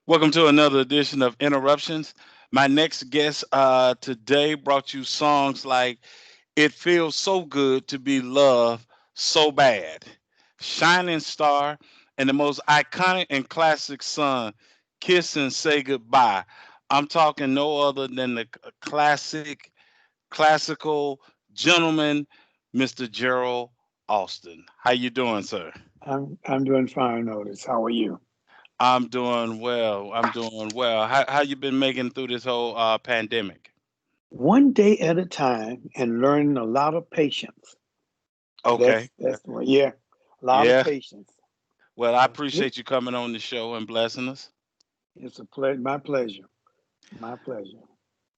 Welcome to another edition of Interruptions. My next guest today brought you songs like It Feels So Good to Be Loved So Bad, Shining Star, and the most iconic and classic song, Kiss and Say Goodbye. I'm talking no other than the classical gentleman, Mr. Gerald Alston. How you doing, sir? I'm doing fine, Otis. How are you? I'm doing well. I'm doing well. How you been making through this whole pandemic? One day at a time and learning a lot of patience. Okay. That's the way. Yeah, a lot of Yeah. patience. Well, I That's good. appreciate you coming on the show and blessing us. It's a pleasure. My pleasure. My pleasure.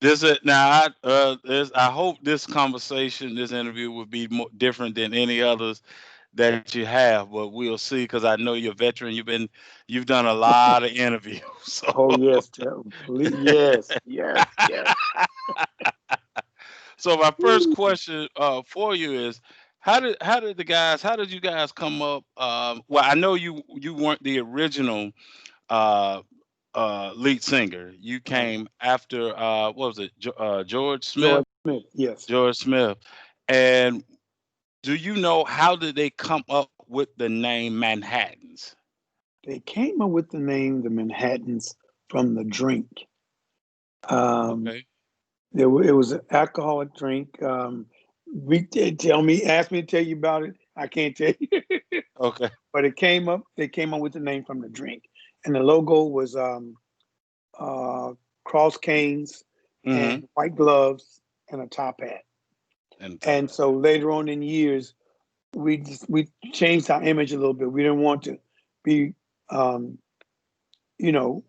This is now. I hope this conversation, this interview, will be more different than any others that you have, but we'll see. Because I know you're a veteran. You've done a lot of interviews. So, Oh yes, please. Yes, yes, yes. so my first Woo. question for you is, how did you guys come up? Well, I know you weren't the original uh, lead singer. You Right. came after what was it? George Smith. George Smith. Yes, George Smith. And do you know how did they come up with the name Manhattans? they came up with the name the Manhattans from the drink. Um, Okay. it was an alcoholic drink. Ask me to tell you about it. I can't tell you. Okay. But it came up. They came up with the name from the drink, and the logo was uh, cross canes Mm-hmm. and white gloves and a top hat. And top And hat. so later on in years, we changed our image a little bit. We didn't want to be, um, you know,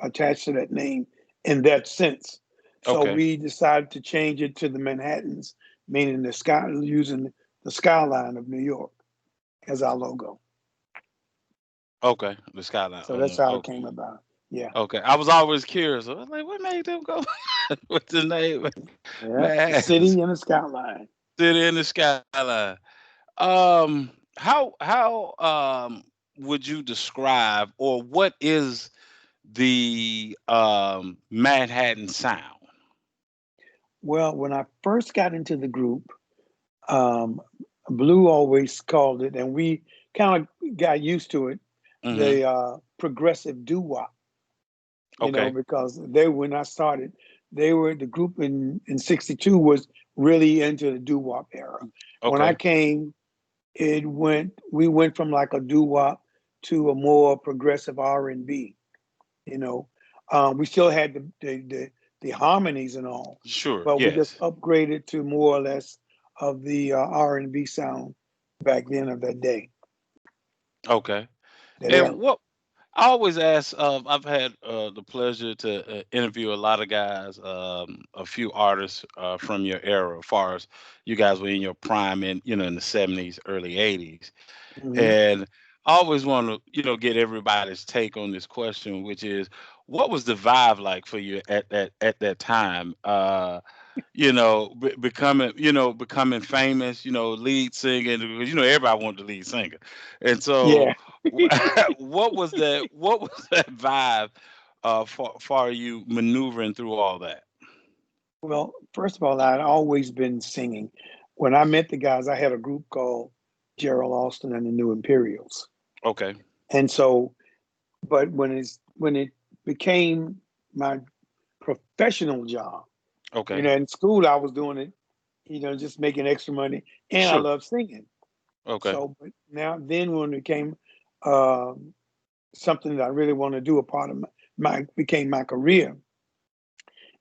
attached to that name in that sense. So Okay. we decided to change it to the Manhattans, meaning the sky, using the skyline of New York as our logo. Okay. The skyline. So that's how it Okay. came about. Yeah. Okay. I was always curious. I was like, what made them go with the name Yeah, the Manhattans? city and the skyline. City in the skyline. How would you describe or what is the Manhattan sound? Well, when I first got into the group, um, Blue always called it, and we kind of got used to it, Mm-hmm. the progressive doo wop, Okay. because when I started, they were the group in '62 was really into the doo wop era. When I Okay. came, we went from like a doo wop to a more progressive R&B. You know, we still had the harmonies and all, Sure. but we just Yes. upgraded to more or less of the R&B sound back then of that day, Okay. that era. And what I always ask, I've had the pleasure to interview a lot of guys, a few artists from your era, as far as you guys were in your prime in, in the '70s, early '80s. Hmm. And I always want to, get everybody's take on this question, which is, what was the vibe like for you at that time? Becoming famous, lead singing, because everybody wanted the lead singer. And so Yeah. what was that vibe for you maneuvering through all that? Well, first of all, I'd always been singing. When I met the guys, I had a group called Gerald, Alston, and the New Imperials, Okay. and so, but when it became my professional job, Okay. in school I was doing it, just making extra money, and I Sure. love singing. Okay. So, but then when it became um, something that I really want to do, a part of became my career,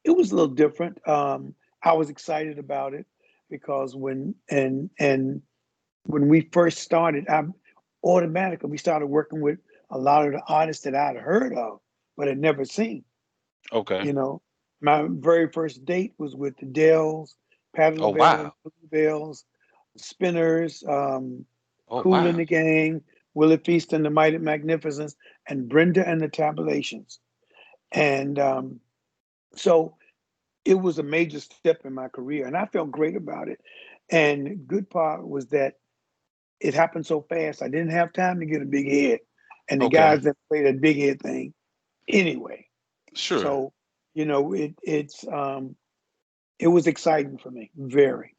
it was a little different. I was excited about it because and when we first started, I automatically we started working with a lot of the artists that I'd heard of but had never seen. Okay. You know, my very first date was with the Dells, Patti Oh LaBelle and wow. the Bluebells, Spinners, Oh Kool and wow. the Gang, Willie Feast and the Mighty Magnificents, and Brenda and the Tabulations. And so it was a major step in my career, and I felt great about it. And the good part was that it happened so fast. I didn't have time to get a big head. And the Okay. guys that played that big head thing, anyway. Sure. So, it was exciting for me, very.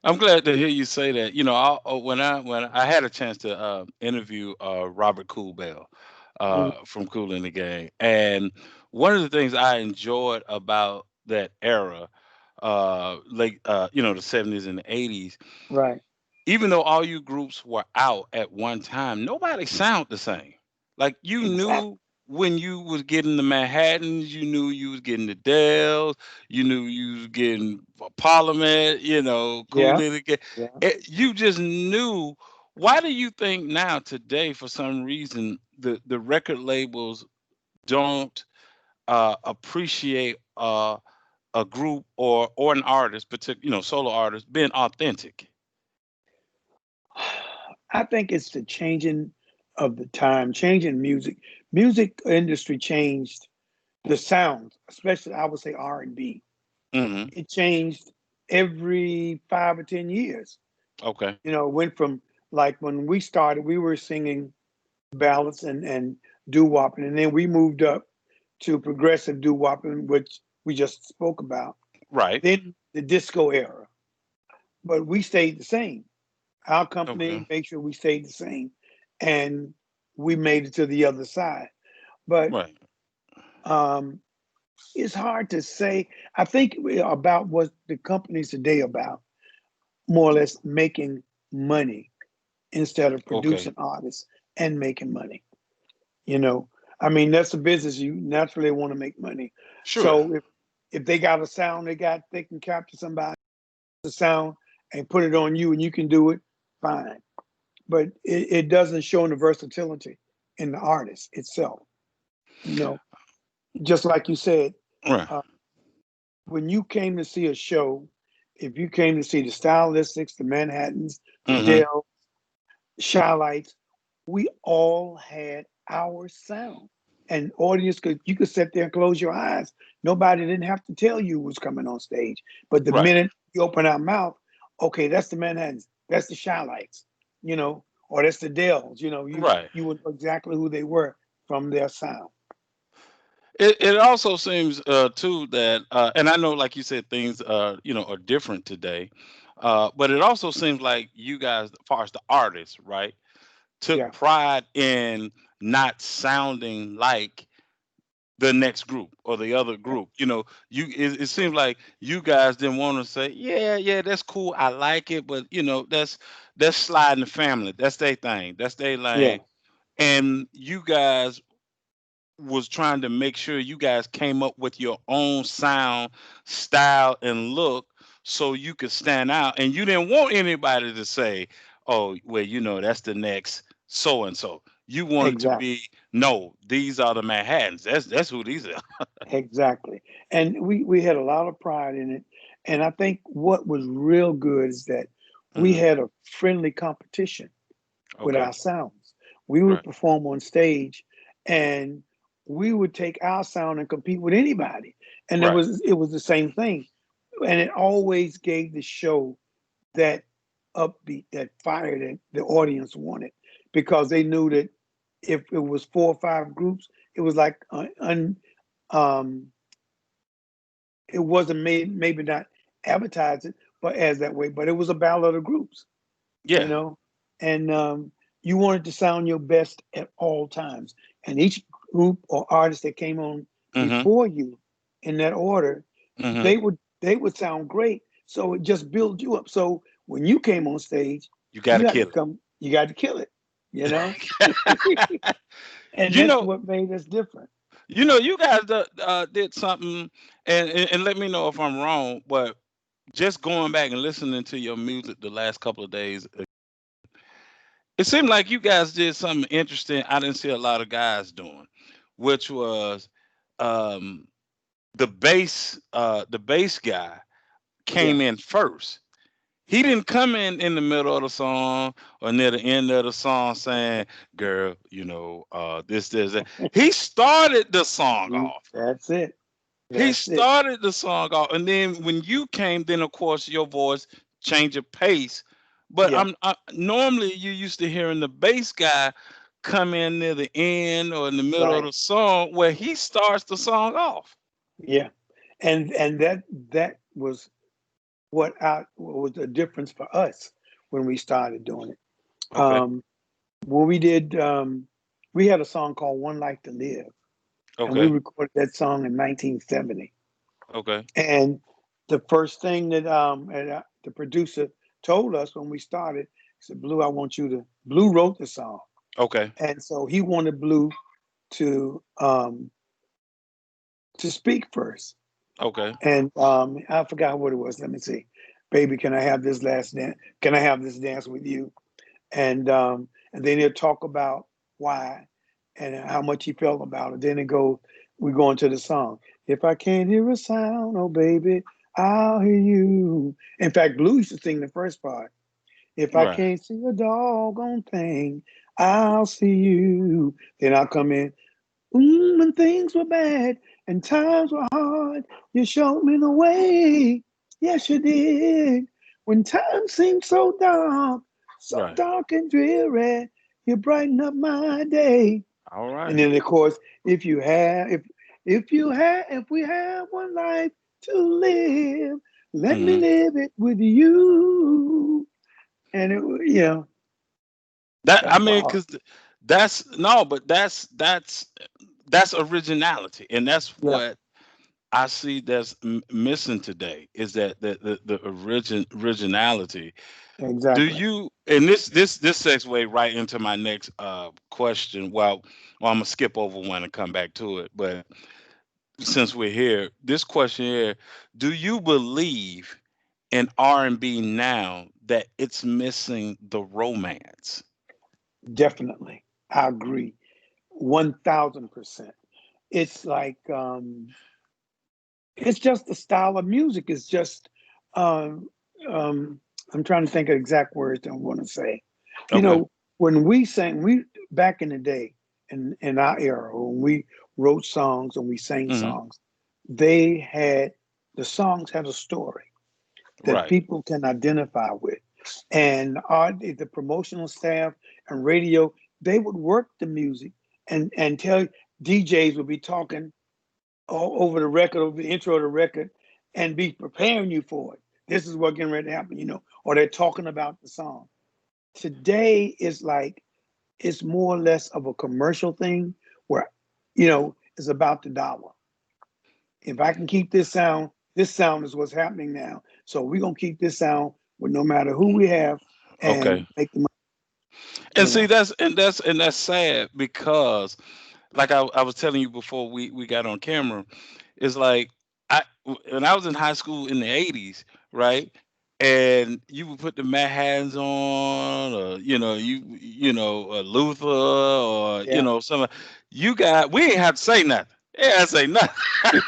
I'm glad to hear you say that. When I had a chance to interview Robert Coolbell Mm, from Cool in the Gang, and one of the things I enjoyed about that era, the 70s and the 80s, right. even though all you groups were out at one time, nobody sound the same. Like you Exactly. knew when you was getting the Manhattans, you knew you was getting the Dells, you knew you was getting Parliament, Cool Yeah. in the Gang. Yeah. You just knew. Why do you think now today, for some reason, the record labels don't appreciate a group or an artist, particular solo artist, being authentic? I think it's the changing of the time, changing music. Music industry changed the sound, especially I would say R&B. Hmm. It changed every 5 or 10 years. Okay. Went from, like, when we started, we were singing ballads and doo wopping, and then we moved up to progressive doo wopping, which we just spoke about. Right. Then the disco era, but we stayed the same. Our company Okay. made sure we stayed the same, and we made it to the other side. But Right. um, it's hard to say. I think about what the companies today about, more or less making money instead of Okay. producing artists and making money. You know, I mean, that's a business. You naturally want to make money. Sure. So if they got a sound, they can capture somebody the sound and put it on you, and you can do it fine. But it doesn't show in the versatility in the artist itself. You know, just like you said, Right. uh, when you came to see a show, if you came to see the Stylistics, the Manhattans, the Hmm. Dell, Shylights, we all had our sound. And audience you could sit there and close your eyes. Nobody didn't have to tell you who was coming on stage. But the Right. minute you open our mouth, okay, that's the Manhattans, that's the Shylights, or that's the Dells. Right. You would know exactly who they were from their sound. It also seems too that, and I know, like you said, things are different today, but it also seems like you guys, as far as the artists, right, took Yeah, pride in not sounding like the next group or the other group. It seems like you guys didn't want to say, yeah, yeah, that's cool, I like it, but that's sliding the family. That's their thing. That's their yeah, lane. And you guys was trying to make sure you guys came up with your own sound, style, and look so you could stand out. And you didn't want anybody to say, oh, well, that's the next so and so. You wanted to exactly. be, no, these are the Manhattans. That's who these are. Exactly. And we had a lot of pride in it. And I think what was real good is that we Hmm. had a friendly competition with Okay. our sounds. We would Right. perform on stage, and we would take our sound and compete with anybody. And Right. it was the same thing. And it always gave the show that upbeat, that fire that the audience wanted, because they knew that if it was 4 or 5 groups, it was like um, it wasn't made, maybe not advertised it, but as that way. But it was a battle of the groups, you Yeah. know, and you wanted to sound your best at all times. And each group or artist that came on Hmm. before you, in that order, Hmm. they would sound great. So it just built you up. So when you came on stage, You got you to had to kill come, you got to kill it, you know. it. And you that's know, what made us different. you guys did something, and let me know if I'm wrong, but just going back and listening to your music the last couple of days, it seemed like you guys did something interesting. I didn't see a lot of guys doing, which was um, the bass guy Yeah. came in first. He didn't come in the middle of the song or near the end of the song saying, "Girl, this, that." He started the song off. That's it. He That's it. started the song off, and then when you came, then of course your voice changed of pace. But Yeah. normally you used to hearing the bass guy come in near the end or in the middle of Right. the song where he starts the song off. Yeah. And that was what was the difference for us when we started doing it. Okay. When we did, we had a song called "One Life to Live," and we Okay. recorded that song in 1970. Okay. And the first thing that the producer told us when we started, he said, "Blue, I want you to." Blue wrote the song, Okay. and so he wanted Blue to um, to speak first. Okay. And I forgot what it was. Let me see. Baby, can I have this last dance? Can I have this dance with you? And then he'll talk about why and how much he felt about it. Then we go into the song. If I can't hear a sound, oh baby, I'll hear you. In fact, Blue used to sing the first part. If I Right. can't see a doggone thing, I'll see you. Then I'll come in. When things were bad and times were hard, you showed me the way. Yes, you did. When times seemed so Right. dark and dreary, you brighten up my day. All And right. then, of course, if we have one life to live, let me Hmm. live it with you. And That, I that's my mean, heart. because that's no, but that's originality, and that's Yeah, what I see that's missing today is that the originality. Do exactly. you, and this segue right into my next question. Well, I'm gonna skip over one and come back to it, but since we're here, this question here: do you believe in R&B now that it's missing the romance? Definitely. I agree. 1000%. It's like it's just the style of music. It's just um, um, I'm trying to think of exact words I want to say. You Okay. know, when we sang, we back in the day, in our era, when we wrote songs and we sang Hmm. songs, they had the songs had a story that Right. people can identify with. And the promotional staff and radio, they would work the music and tell DJs would be talking over the record, over the intro of the record, and be preparing you for it. This is what getting ready to happen, or they're talking about the song. Today is like it's more or less of a commercial thing where, it's about the dollar. If I can keep this sound is what's happening now. So we're gonna keep this sound with no matter who we have and Okay. make the money, And you see, know. that's sad because, like I was telling you before we got on camera, it's like when I was in high school in the '80s, right? And you would put the Manhattans on, or Luther, or Yeah. some. We ain't have to say nothing. Yeah, I say nothing.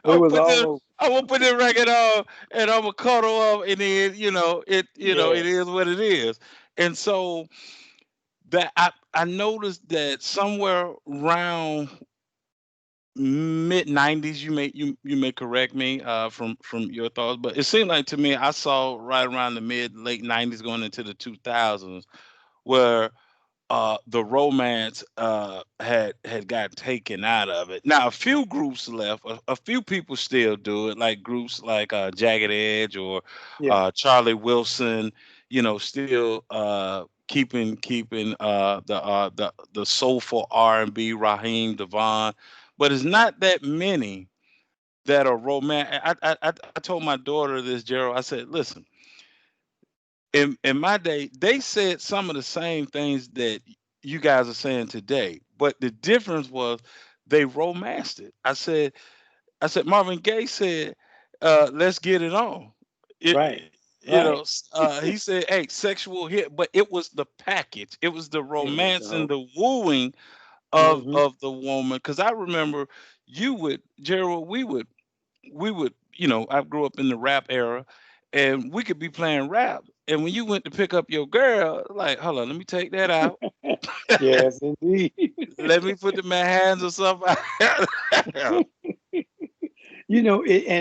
We was all over. I'm gonna put the record on, and I'm gonna cuddle up, and then it Yes. is what it is. And so that I noticed that somewhere around mid '90s, you may correct me from your thoughts, but it seemed like to me I saw right around the mid late '90s going into the 2000s where the romance had got taken out of it. Now a few groups left, a few people still do it, like groups like Jagged Edge or Yeah. Charlie Wilson. Still keeping the soulful R&B, Raheem Devon, but it's not that many that are romantic. I told my daughter this, Gerald. I said, listen, in my day, they said some of the same things that you guys are saying today, but the difference was they romanced it. I said Marvin Gaye said, "Let's get it on." Right. It, Right. he said, "Hey, sexual hit," but it was the package. It was the It was romance and the wooing of hmm of the woman. Because I remember Gerald, we would, I grew up in the rap era, and we could be playing rap, and when you went to pick up your girl, like, hold on, let me take that out. Yes, indeed. Let me put the my hands or something. And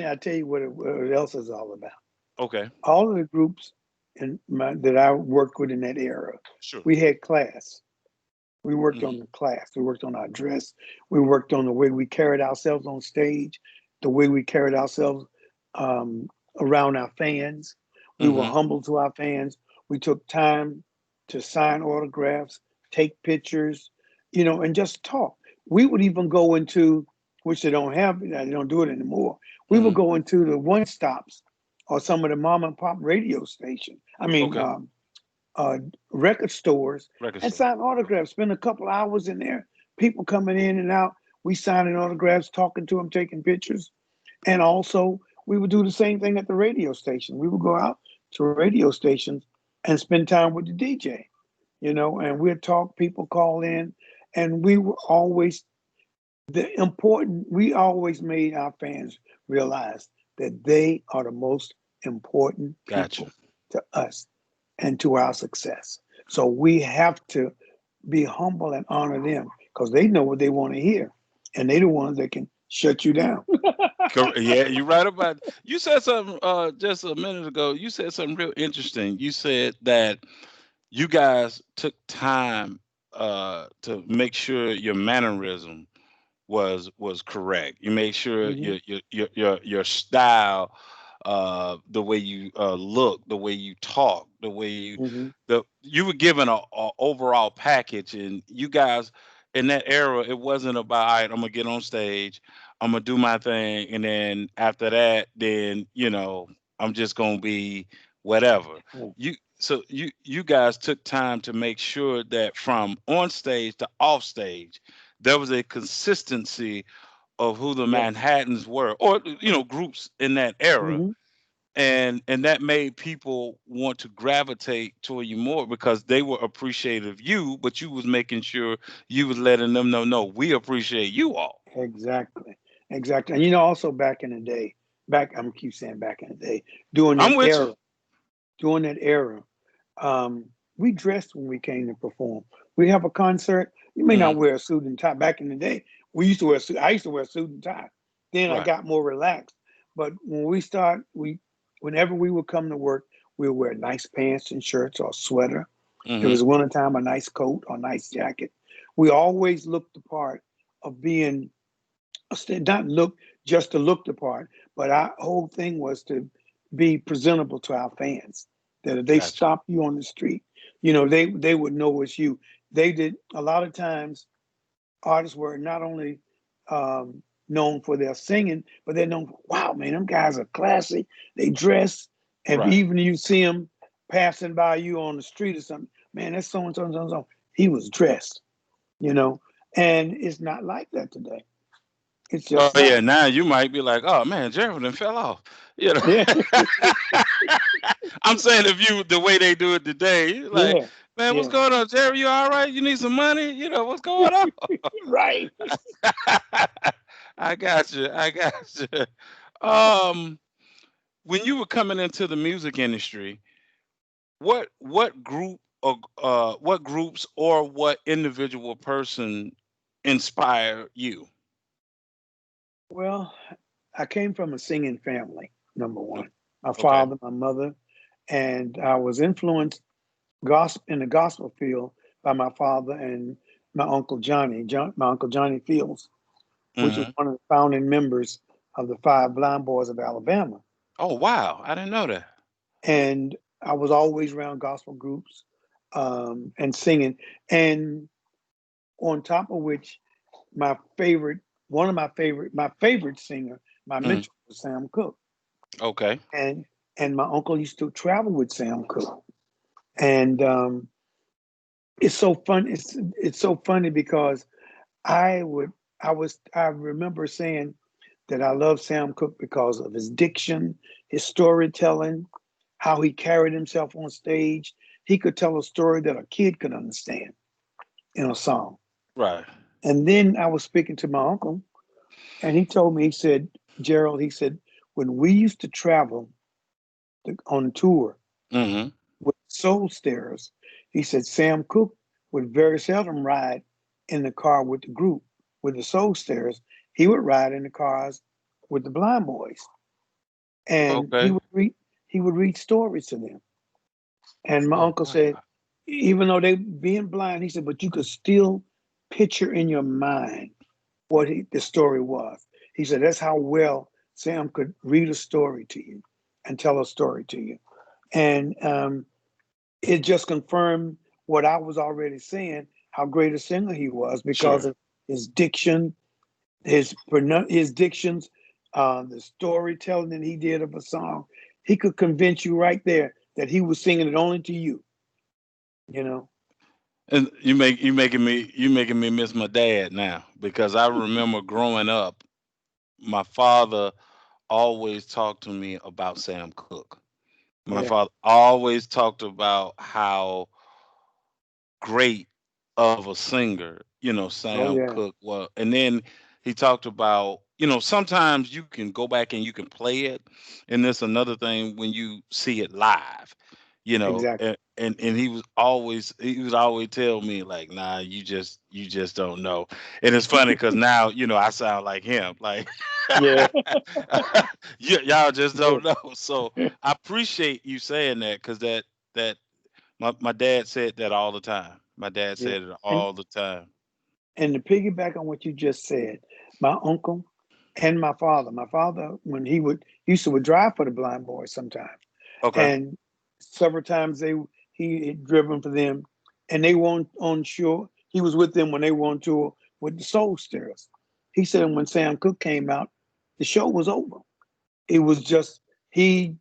I tell you what else is all about. Okay, All of the groups that I worked with in that era, sure. we had class. We worked on Mm-hmm. the class. We worked on our dress. We worked on the way we carried ourselves on stage, the way we carried ourselves um, around our fans. We were Mm-hmm. humble to our fans. We took time to sign autographs, take pictures, and just talk. We would even go into, which they don't do it anymore. We would Mm-hmm. go into the one stops or some of the mom and pop radio station. Okay. Uh, record stores Record and store. sign autographs. Spend a couple hours in there. People coming in and out. We signing autographs, talking to them, taking pictures, and also we would do the same thing at the radio station. We would go out to radio stations and spend time with the DJ, and we'd talk. People call in, and we were always the important. We always made our fans realize that they are the most important Gotcha. people to us and to our success. So we have to be humble and honor them because they know what they want to hear, and they the ones that can shut you down. Yeah, you're right about. You said something just a minute ago. You said something real interesting. You said that you guys took time to make sure your mannerism was correct. You made sure Hmm. your style, the way you look, the way you talk, the way Hmm. you were given a overall package, and you guys in that era, it wasn't about all right, I'm gonna get on stage, I'm gonna do my thing, and then after that, then I'm just gonna be whatever. You guys took time to make sure that from on stage to off stage there was a consistency of who the Yes. Manhattans were, or groups in that era, Hmm. and that made people want to gravitate toward you more because they were appreciative of you, but you was making sure you was letting them know, no, we appreciate you all. Exactly. Exactly. And also back in the day, I'm gonna keep saying back in the day, during I'm that with you. era, during that era, um, we dressed when we came to perform. We have a concert. You may not Hmm. wear a suit and tie. Back in the day, we used to wear suit. I used to wear a suit and tie. Then I Right. got more relaxed. But whenever we would come to work, we would wear nice pants and shirts or sweater. If it Hmm. was wintertime, a nice coat or nice jacket. We always looked the part of being not look just to look the part, but our whole thing was to be presentable to our fans. That if they Gotcha. stop you on the street, they would know it's you. They did a lot of times. Artists were not only known for their singing, but they're known for wow, man, them guys are classy. They dress, and Right. even you see them passing by you on the street or something, man, that's so and so and so and so. He was dressed, you know, and it's not like that today. It's Oh just yeah, not. now you might be like, oh man, Gerald done fell off. You know. Yeah. I'm saying if you the way they do it today, you're like, Yeah, man, what's yeah, going on, Jerry? You all right? You need some money? What's going on? right. I got you. I got you. Um, when you were coming into the music industry, what group or what groups or what individual person inspired you? Well, I came from a singing family, number O- one. My Okay. father, my mother, and I was influenced gospel in the gospel field by my father and my uncle my uncle Johnny Fields, which was Hmm. one of the founding members of the Five Blind Boys of Alabama. Oh wow, I didn't know that. And I was always around gospel groups and singing. And on top of which, my favorite, one of my favorite singer, my Hmm. mentor was Sam Cooke, Okay. and my uncle used to travel with Sam Cooke, and it's so fun. It's so funny because I would I remember saying that I love Sam Cooke because of his diction, his storytelling, how he carried himself on stage. He could tell a story that a kid could understand in a song. Right. And then I was speaking to my uncle, and he told me, he said, Gerald, he said, when we used to travel on tour Hmm. with Soul Stairs, he said Sam Cooke would very seldom ride in the car with the group, with the Soul Stairs. He would ride in the cars with the Blind Boys, and Okay. he would read stories to them. And my Oh uncle said, wow. even though they being blind, he said, but you could still picture in your mind what the story was. He said that's how well Sam could read a story to you and tell a story to you. And it just confirmed what I was already saying, how great a singer he was because Sure. of his diction, his dictions, the storytelling that he did of a song. He could convince you right there that he was singing it only to you. You know. And you making me miss my dad now because I remember growing up, my father always talked to me about Sam Cooke. My Yeah. father always talked about how great of a singer, Oh Sam yeah. Cooke was. And then he talked about, sometimes you can go back and you can play it. And there's another thing when you see it live, Exactly. and he was always tell me like, nah, you just don't know. And it's funny because now, I sound like him. Like Yeah. y'all just Yeah. don't know. So I appreciate you saying that because that my dad said that all the time. My dad Yeah. said it And all the time. and to piggyback on what you just said, my uncle and my father, when he would drive for the blind boys sometimes. Okay. And several times he had driven for them and they were on shore. He was with them when they were on tour with the Soul Stirrers. He said when Sam Cooke came out, the show was over. It was just he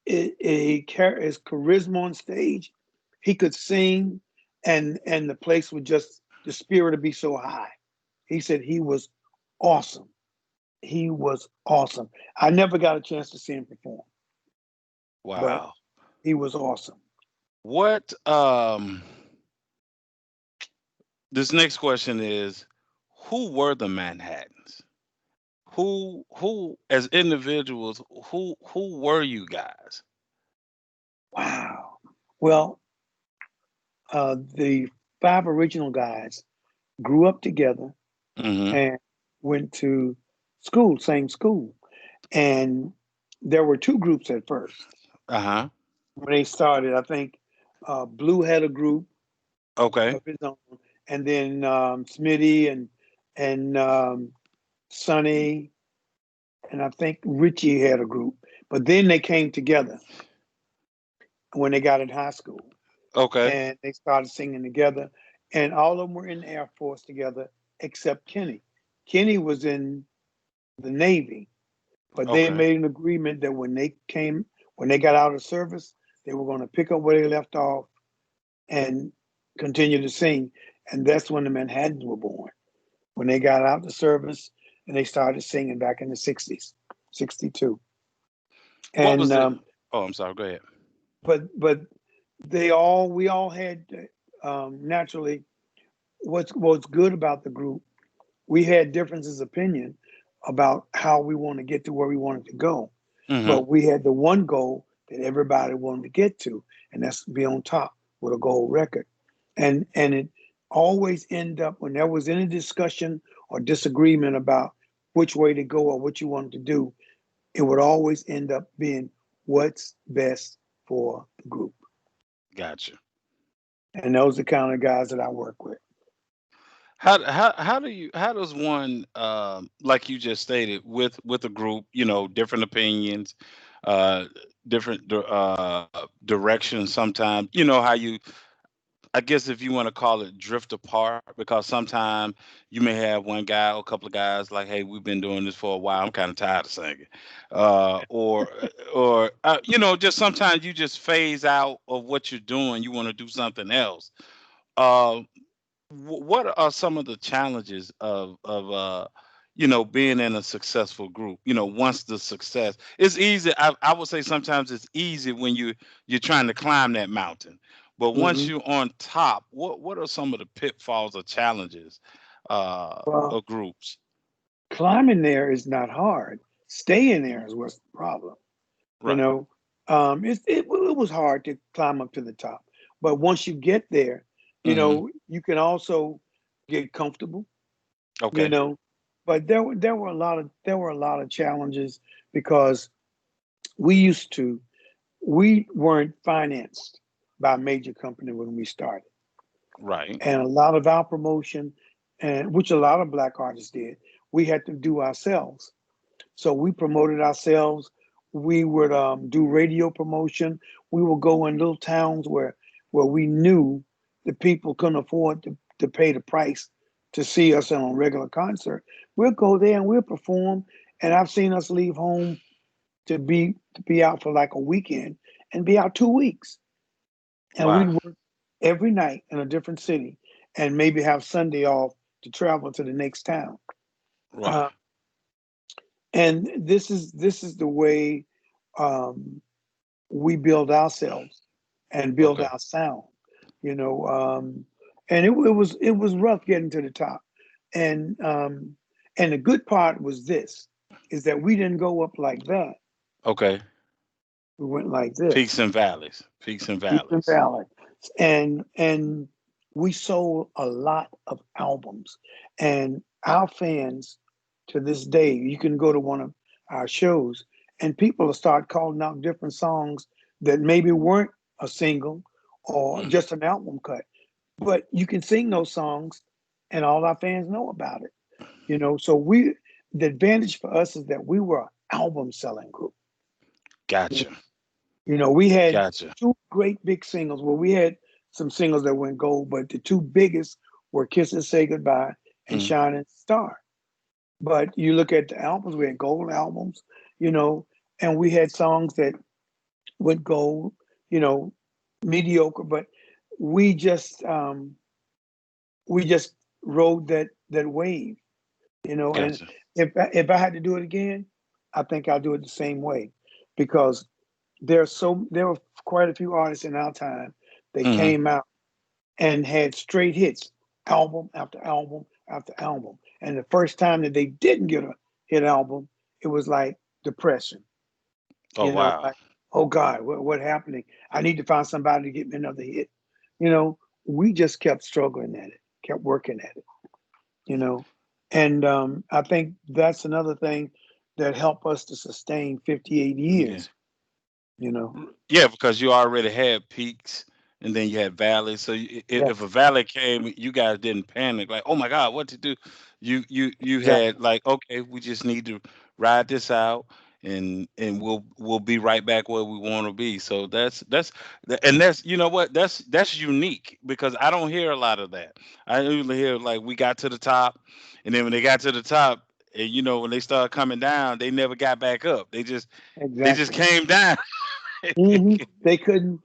carried his charisma on stage. He could sing, and the place would just the spirit would be so high. He said he was awesome. He was awesome. I never got a chance to see him perform, but Wow. he was awesome. What this next question is, who were the Manhattans? Who as individuals, who were you guys? Wow. Well, the five original guys grew up together Mhm. and went to school, same school. And there were two groups at first Uh-huh. when they started. I think Blue had a group Okay. of his own, and then Smitty and Sonny, and I think Richie had a group. But then they came together when they got in high school, Okay. and they started singing together. And all of them were in the Air Force together, except Kenny. Kenny was in the Navy, but they Okay. made an agreement that when they got out of service, they were going to pick up where they left off and continue to sing. And that's when the Manhattans were born. When they got out of service and they started singing back in the 60s, 62. What was And the Oh, I'm sorry. Go ahead. but we all had naturally what's good about the group. We had differences of opinion about how we want to get to where we wanted to go, Mhm. but we had the one goal that everybody wanted to get to, and that's to be on top with a gold record. And it always end up when there was any discussion or disagreement about which way to go or what you wanted to do, it would always end up being what's best for the group. Gotcha. And those are the kind of guys that I work with. How does one, like you just stated, with a group, different opinions, uh different directions sometimes, how you, I guess if you want to call it, drift apart, because sometimes you may have one guy or a couple of guys like, hey, we've been doing this for a while, I'm kind of tired of singing, or just sometimes you just phase out of what you're doing, you want to do something else. uh what are some of the challenges of being in a successful group? Once the success, it's easy. I would say sometimes it's easy when you're trying to climb that mountain, but once Hmm. you're on top, what are some of the pitfalls or challenges Well, of groups? climbing there is not hard. Staying there is what's the problem. You Right. know, it was hard to climb up to the top, but once you get there, Hmm. you can also get comfortable. You Okay. know, but there were a lot of challenges because we weren't financed. by a major company when we started. Right. And a lot of our promotion, and which a lot of black artists did, we had to do ourselves. So we promoted ourselves. We would do radio promotion. We would go in little towns where we knew the people couldn't afford to pay the price to see us on a regular concert. We'll go there and we'll perform. And I've seen us leave home to be out for like a weekend and be out 2 weeks. And we'd Wow. work every night in a different city and maybe have Sunday off to travel to the next town. Right. Uh, and this is the way um, we build ourselves and build Okay. our sound, you know. And it was rough getting to the top, and and the good part was this, is that we didn't go up like that. Okay. We went like this. Peaks and valleys. Peaks and Peaks and valleys. valleys. And we sold a lot of albums. And our fans to this day, you can go to one of our shows and people will start calling out different songs that maybe weren't a single or Mm. just an album cut. But you can sing those songs and all our fans know about it. So the advantage for us is that we were an album selling group. Gotcha. We had Gotcha. two great big singles. Well, we had some singles that went gold, but the two biggest were Kiss and Say Goodbye and Mm. Shining Star. But you look at the albums, we had gold albums, you know, and we had songs that went gold, you know, mediocre, but we just we just rode that wave, and Gotcha. if I had to do it again, I think I'll do it the same way because there were quite a few artists in our time that Hmm. came out and had straight hits, album after album after album. And the first time that they didn't get a hit album, it was like depression. Oh wow. Like, oh God, what happening? I need to find somebody to get me another hit. You know, we just kept struggling at it, kept working at it. You know, and I think that's another thing that helped us to sustain 58 Yeah. years. You know, Yeah, because you already had peaks and then you had valleys. So yeah, if a valley came, you guys didn't panic like, "Oh my God, what to do?" You had exactly, like, "Okay, we just need to ride this out and we'll be right back where we want to be." So and that's you know what? That's unique because I don't hear a lot of that. I usually hear like we got to the top and then when they got to the top and when they started coming down, they never got back up. They just exactly. came down. They couldn't.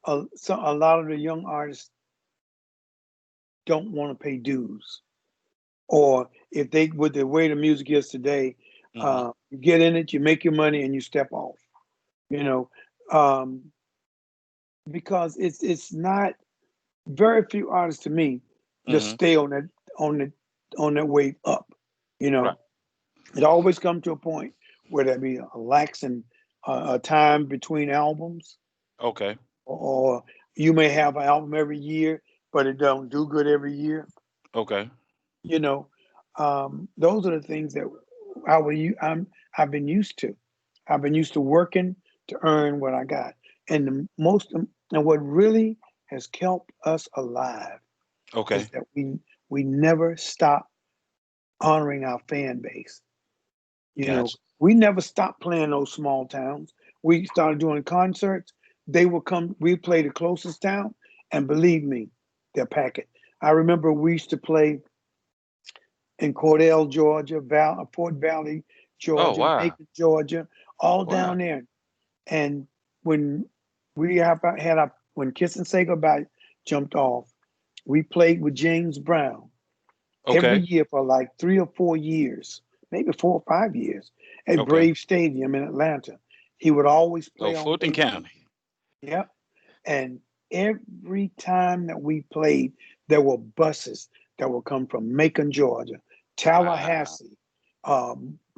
A lot of the young artists don't want to pay dues, or if they with the way the music is today, Hmm. you get in it, you make your money, and you step off. You know, um, because it's not very few artists to me just Hmm. stay on the on that wave up. You Right. know, it always comes to a point where there be a lax and a time between albums, Okay. or you may have an album every year, but it don't do good every year. Okay. You know, those are the things that I would I've been used to. I've been used to working to earn what I got, and and what really has kept us alive is Okay. that we never stop honoring our fan base. Gotcha. We never stopped playing those small towns. We started doing concerts. They would come. We play the closest town, and believe me, they'll pack it. I remember we used to play in Cordell, Georgia, Fort Valley, Oh Georgia, wow. Macon, Georgia, all Wow. down there. And when when Kiss and Say Goodbye jumped off, we played with James Brown every Okay. year for like 3 or 4 years, maybe 4 or 5 years, at Okay. Brave Stadium in Atlanta. He would always Oh, play on Fulton weekends. County. Yep. And every time that we played, there were buses that would come from Macon, Georgia, Wow. Tallahassee,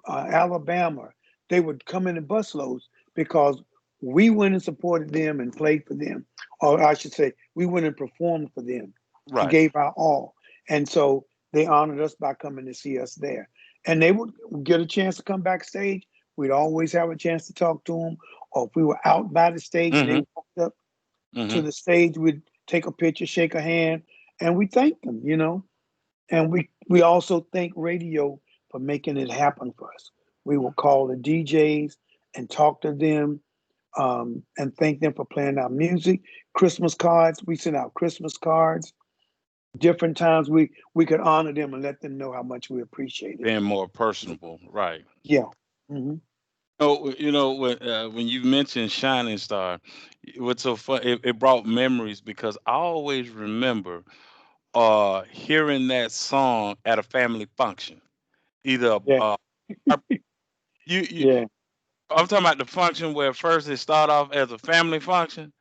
Alabama. They would come in busloads because we went and supported them and played for them. Or I should say, we went and performed for them and Right. gave our all. And so they honored us by coming to see us there. And they would get a chance to come backstage. We'd always have a chance to talk to them. Or if we were out by the stage and they Hmm. walked up, to Mm-hmm. the stage. We'd take a picture, shake a hand, and we thank them, And we also thank radio for making it happen for us. We will call the DJs and talk to them, and thank them for playing our music. Christmas cards, we send out Christmas cards. Different times we could honor them and let them know how much we appreciate it. Being more personable, right? Yeah. Hmm. Oh, when you mentioned Shining Star, what's so fun? It brought memories because I always remember hearing that song at a family function. Either Yeah. you Yeah. I'm talking about the function where first it start off as a family function,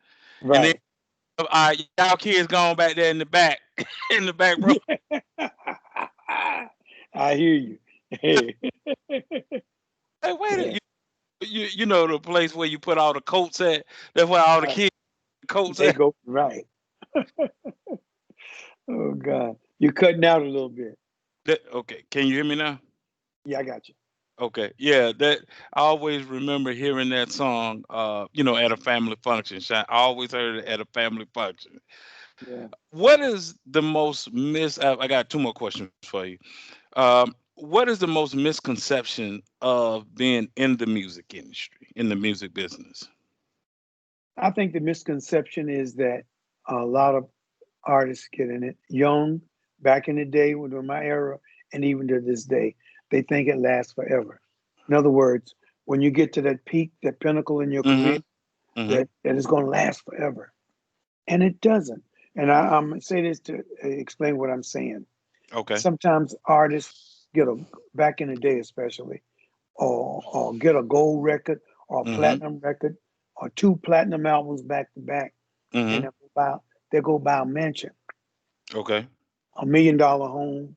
and then Right. y'all kids going back there in the back, in the back row. I hear you. Hey. Hey, wait a Yeah. you know the place where you put all the coats at. That's where all the Right. kids coats They at. go right. Oh God. You're cutting out a little bit. Okay, can you hear me now? Yeah, I got you. Okay, yeah, that I always remember hearing that song, at a family function. I always heard it at a family function. Yeah. What is the most I got two more questions for you. What is the most misconception of being in the music industry, in the music business? I think the misconception is that a lot of artists get in it young, back in the day, when my era, and even to this day, they think it lasts forever. In other words, when you get to that peak, that pinnacle in your career, Mm-hmm. Mm-hmm. that is going to last forever, and it doesn't. And I'm gonna say this to explain what I'm saying. Okay. Sometimes artists get a back in the day, especially, or get a gold record or a Mm-hmm. platinum record or two platinum albums back to back, and Mm-hmm. they go buy a mansion, Okay. $1 million home,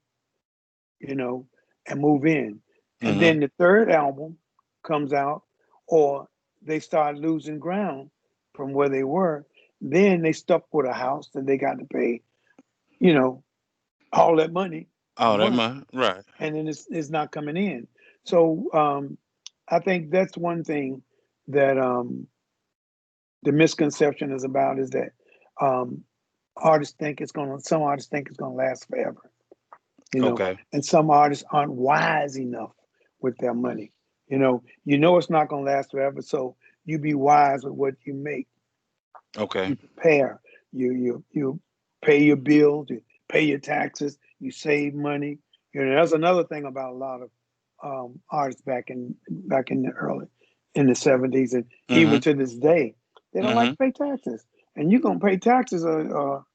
you know, and move in. And Mm-hmm. then the third album comes out, or they start losing ground from where they were. Then they stuck with a house that they got to pay, you know, all that money a Oh, that month, mine. Right. and then it's not coming in. So I think that's one thing that the misconception is about, is that um, some artists think it's gonna last forever, Okay. and some artists aren't wise enough with their money. It's not gonna last forever, so you be wise with what you make. Okay. You prepare. You pay your bills. You pay your taxes. You save money. That's another thing about a lot of artists back in the 70s, and even Mm-hmm. to this day, they don't like Mm-hmm. to pay taxes. And you're gonna pay taxes, You gonna or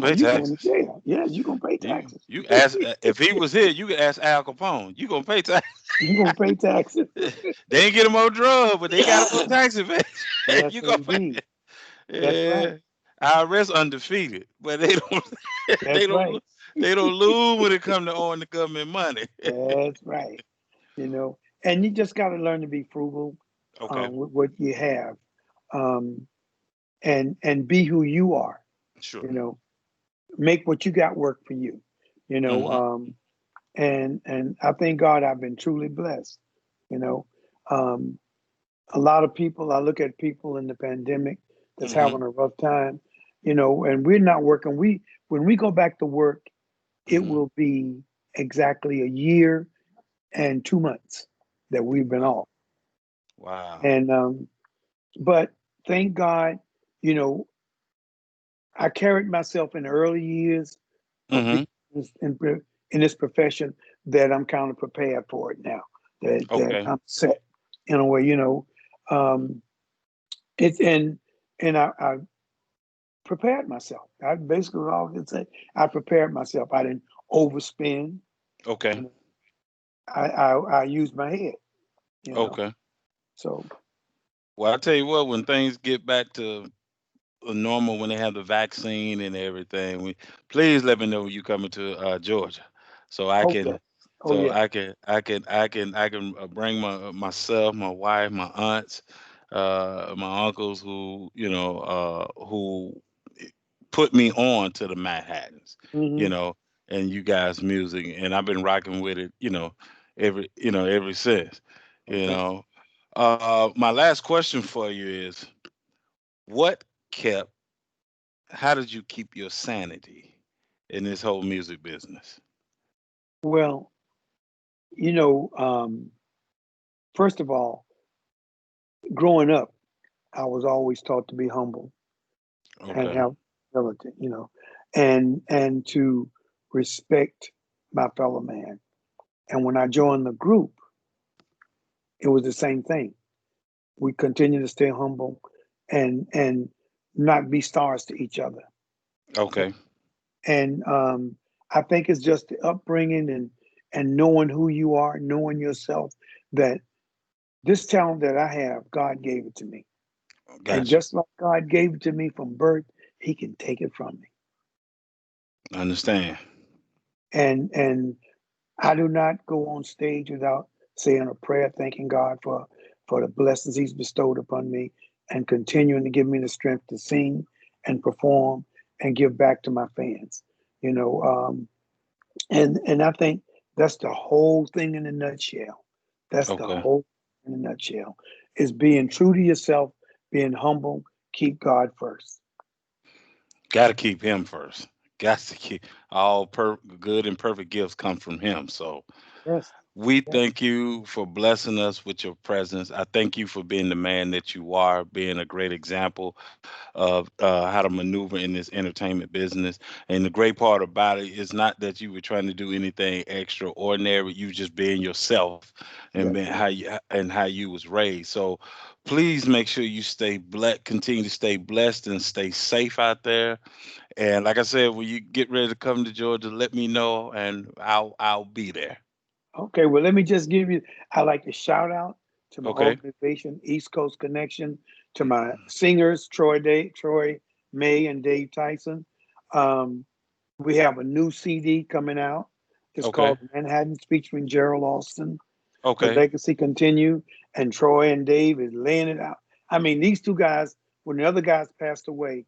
pay you going to taxes. jail. Yeah, you're gonna pay You taxes. you ask if he was here, you could ask Al Capone. You gonna pay tax. You're gonna pay taxes. They ain't get him on drugs, but they got him on tax evasion. Yes, You gonna indeed. pay. That's right. Yeah. IRS undefeated, but they don't they That's don't right. they don't lose when it come to owing the government money. That's right. And you just got to learn to be frugal Okay. with what you have, um, and be who you are. Sure. You know, make what you got work for you. You know, Mhm. and I thank God I've been truly blessed. You know, um, a lot of people. I look at people in the pandemic that's Mhm. having a rough time. And we're not working. When we go back to work, it Mhm. will be exactly a year and 2 months that we've been off. Wow. And but thank God, you know, I carried myself in the early years of being Mhm. in this profession, that I'm kind of prepared for it now. That Okay. I'm set in a way. Um, it's and I prepared myself. I basically all I can say. I prepared myself. I didn't overspend. Okay. You know, I used my head. You know, Okay. so Well, I tell you what, when things get back to normal, when they have the vaccine and everything, please let me know when you coming to Georgia, so I oh yeah, can, oh yeah. bring myself, my wife, my aunts, my uncles who put me on to the Manhattans, you Hmm. know, and you guys' music, and I've been rocking with it, ever since, you Okay. know. My last question for you is, what kept how did you keep your sanity in this whole music business? Well, you know, first of all, growing up, I was always taught to be humble and Okay. have humility, and to respect my fellow man. And when I joined the group, it was the same thing. We continue to stay humble and not be stars to each other. Okay. And I think it's just the upbringing and knowing who you are, knowing yourself, that this talent that I have, God gave it to me. And Got you. just like God gave it to me from birth, He can take it from me. Understand. And I do not go on stage without saying a prayer, thanking God for the blessings He's bestowed upon me, and continuing to give me the strength to sing and perform and give back to my fans. You know, and I think that's the whole thing in a nutshell. That's the Okay. whole thing in a nutshell, is being true to yourself, being humble, keep God first. Got to keep him first. Got to keep good and perfect gifts come from him. So Yes, we yes, thank you for blessing us with your presence. I thank you for being the man that you are, being a great example of how to maneuver in this entertainment business. And the great part about it is not that you were trying to do anything extraordinary. You just being yourself and being yes, how you was raised. So please make sure you stay blessed, continue to stay blessed and stay safe out there. And like I said, when you get ready to come to Georgia, let me know and I'll be there. Okay, well, let me just give you, I like to shout out to my Okay. organization, East Coast Connection, to my singers, Troy May, and Dave Tyson. Um, we have a new CD coming out. It's Okay. called Manhattan's featuring Gerald Alston. The Okay. legacy continue, and Troy and Dave is laying it out. I mean, these two guys, when the other guys passed away,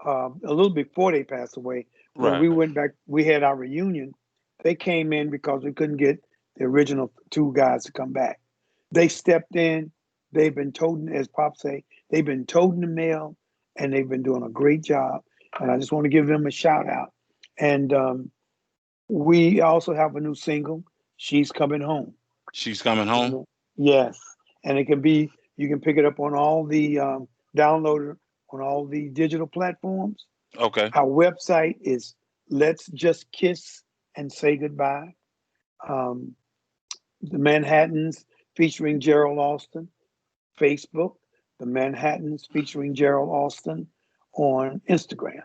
a little before they passed away, when Right. we went back, we had our reunion. They came in because we couldn't get the original two guys to come back. They stepped in. They've been toting, as Pop say, they've been toting the mail, and they've been doing a great job. And I just want to give them a shout out. And we also have a new single. She's coming home. She's coming You home. know? Yes, and it can be. You can pick it up on all the downloader on all the digital platforms. Okay. Our website is Let's Just Kiss and Say Goodbye. Um, the Manhattans featuring Gerald Alston. Facebook, the Manhattans featuring Gerald Alston on Instagram.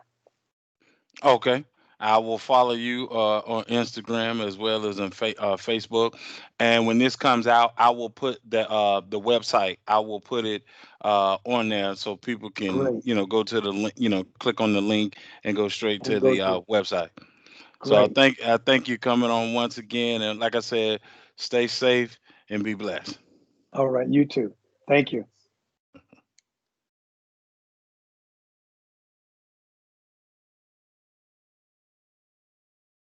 Okay. I will follow you on Instagram as well as on Facebook. And when this comes out, I will put the website. I will put it on there so people can Great, go to the link, click on the link and go straight to and the go to it. website. So Great. I thank you coming on once again. And like I said, stay safe and be blessed. All right, you too. Thank you.